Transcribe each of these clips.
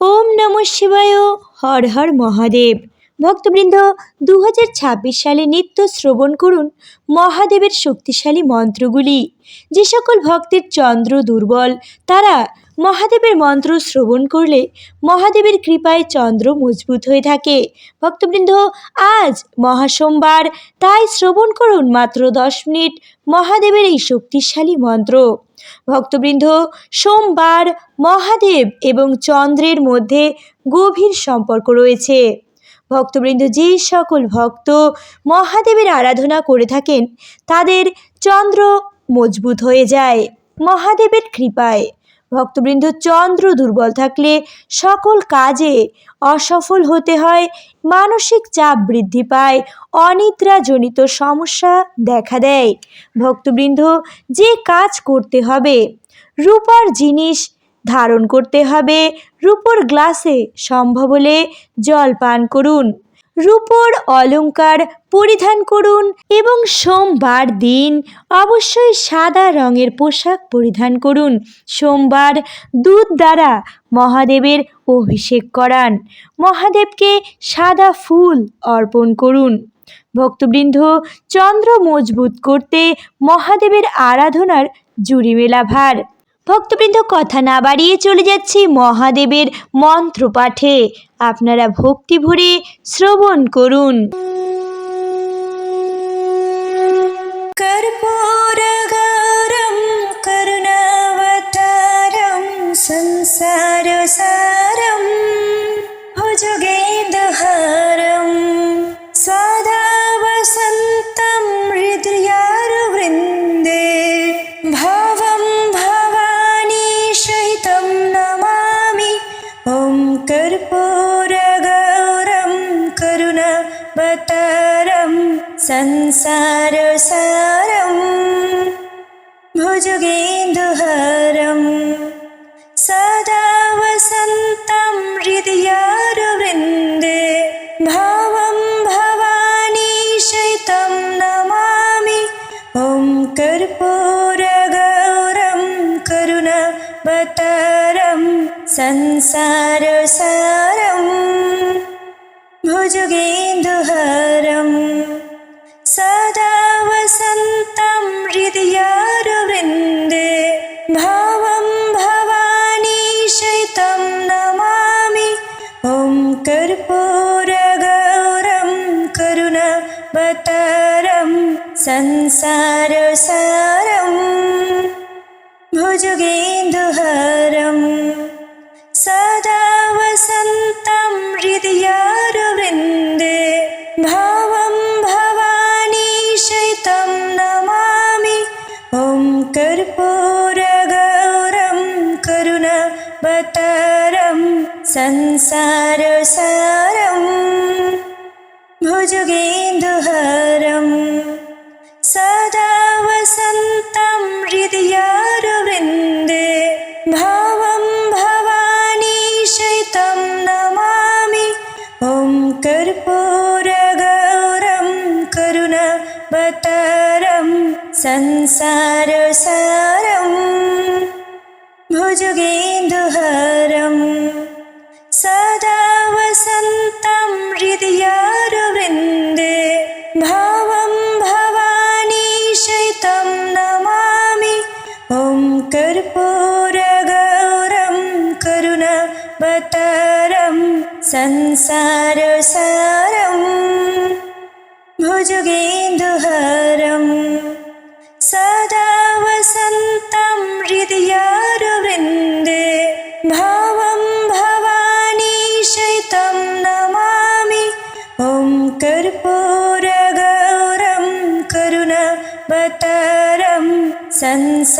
ওম নমঃ শিবায়। হর হর মহাদেব। ভক্তবৃন্দ, 2026 সালে নিত্য শ্রবণ করুন মহাদেবের শক্তিশালী মন্ত্রগুলি। যে সকল ভক্তের চন্দ্র দুর্বল তারা মহাদেবের মন্ত্র শ্রবণ করলে মহাদেবের কৃপায় চন্দ্র মজবুত হয়ে থাকে। ভক্তবৃন্দ, আজ মহাসোমবার, তাই শ্রবণ করুন মাত্র 10 মিনিট মহাদেবের এই শক্তিশালী মন্ত্র। ভক্তবৃন্দ, সোমবার, মহাদেব এবং চন্দ্রের মধ্যে গভীর সম্পর্ক রয়েছে। ভক্তবৃন্দ, যে সকল ভক্ত মহাদেবের আরাধনা করে থাকেন তাদের চন্দ্র মজবুত হয়ে যায় মহাদেবের কৃপায়। ভক্তবৃন্দ, চন্দ্র দুর্বল থাকলে সকল কাজে অসফল হতে হয়, মানসিক চাপ বৃদ্ধি পায়, অনিদ্রাজনিত সমস্যা দেখা দেয়। ভক্তবৃন্দ, যে কাজ করতে হবে, রূপার জিনিস ধারণ করতে হবে, রূপোর গ্লাসে সম্ভব হলে জল পান করুন, রূপোর অলংকার পরিধান করুন এবং সোমবার দিন অবশ্যই সাদা রঙের পোশাক পরিধান করুন। সোমবার দুধ দ্বারা মহাদেবের অভিষেক করান, মহাদেবকে সাদা ফুল অর্পণ করুন। ভক্তবৃন্দ, চন্দ্র মজবুত করতে মহাদেবের আরাধনার জুড়ি মেলা ভার। ভক্তবৃন্দ, কথা না বাড়িয়ে চলে যাচ্ছি মহাদেবের মন্ত্র পাঠে। আপনারা ভক্তি ভরে শ্রবণ করুন। कर्पूरगौरं करुणावतारं संसारसारं भुजगेन्द्रहारं सदा वसन्तं हृदयारविन्दे भवं भवानी सहितं नमामि। ॐ कर्पूरगौरं करुणावतारं संसारसारं भुजगेन्दुहारं सदा वसन्तं हृदयारविन्दे भवं भवानी सहितं नमामि। ॐ कर्पूरगौरं करुणावतारं संसारसारं भुजगेन्दुहारं सदा वसन्तं हृदयारविन्दे भवं भवानी सहितं नमामि। ॐ कर्पूरगौरं करुणावतारं संसारसारं भुजगेन्दुहारं सदा वसन्तं हृदयारविन्दे भवं भवानी सहितं नमामि। ॐ कर्पूरगौरं करुणावतारं संसारसारं भुजगेन्दुहारं सदा वसन्तं हृदयारविन्दे भवं भवानी सहितं नमामि। ॐ कर्पूरगौरं करुणावतारं संसारसारं भुजगेन्दुहारं सदा वसन्तं हृदयारविन्दे भवं भवानी सहितं नमामि। ॐ कर्पूरगौरं करुणावतारं संसारसारं भुजगेन्दुहारं सदा वसन्तं हृदयारविन्दे भवं भवानी सहितं नमामि। ॐ कर्पूरगौरं करुणावतारं संसारसारं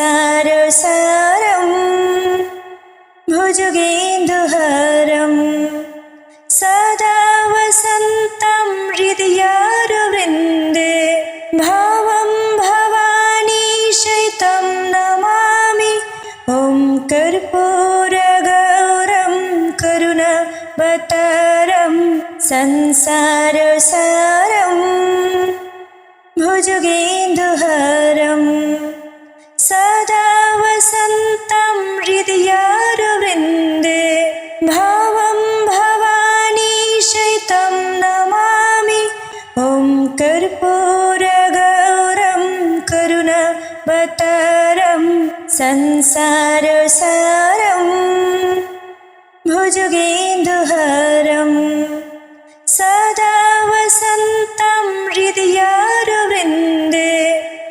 भुजगेन्दुहारं सदा वसन्तं हृदयारविन्दे भवं भवानी सहितं नमामि। ॐ कर्पूरगौरं करुणावतारं संसारसारं भुजगेन्दुहारं सदा वसन्तं हृदयारविन्दे भवं संसारसारम् भुजगेन्दुहारं सदा वसन्तं हृदयारविन्दे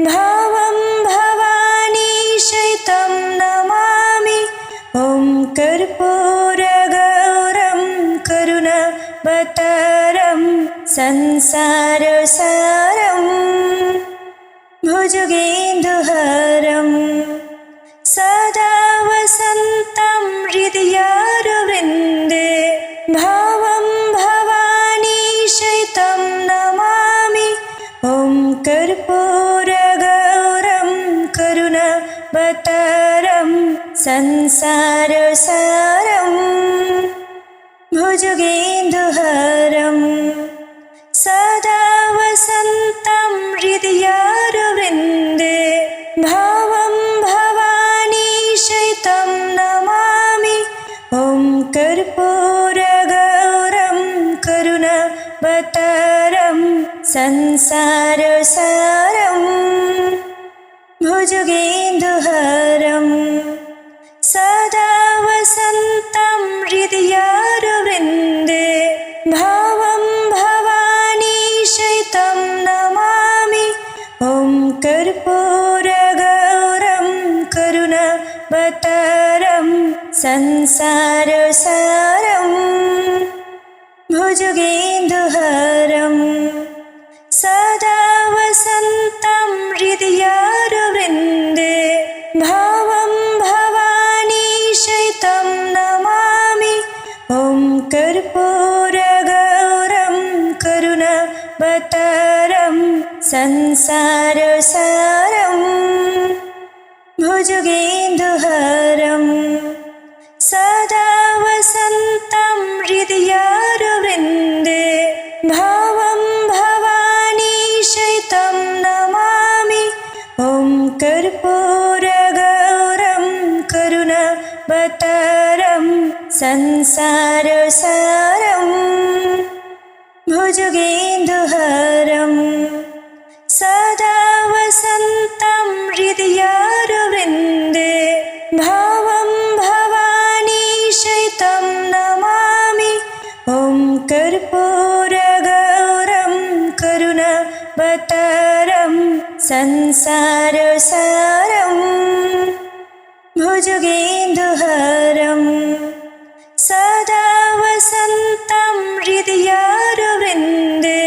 भावं भवानी शैतं नमामि ॐ कर्पूरगौरं करुणावतारं संसारसारं भुजगेन्दुहारं सदा वसन्तं हृदयारविन्दे भावं भवानी शैतं नमामि ॐ कर्पूरगौरं करुणावतारं संसारसारं भुजगेन्दुहारं सदा वसन्तं हृदयारविन्दे भावं भवानी शैतं नमामि ॐ कर्पूरगौरं करुणावतारं संसारसारं भुजगेन्दुहारं सदा वसन्तं हृदयारविन्दे भावं भवानी शैतं नमामि ॐ कर्पूरगौरं करुणावतारं संसारसारं भुजगेन्दुहारं सदा वसन्तं हृदयारविन्दे भावं भवानी शैतं नमामि ॐ कर्पूरगौरं करुणावतारं संसारसारं भुजगेन्दुहारं सदा वसन्तं हृदयारविन्दे भावं भवानी शैतं नमामि ॐ कर्पूरगौरं करुणावतारं संसारसारं भुजगेन्दुहारं सदा वसन्तं हृदयारविन्दे भावं भवानी शैतं नमामि ॐ कर्पूरगौरं करुणावतारं संसारसारं भुजगेन्दुहारं सदा वसन्तं हृदयारविन्दे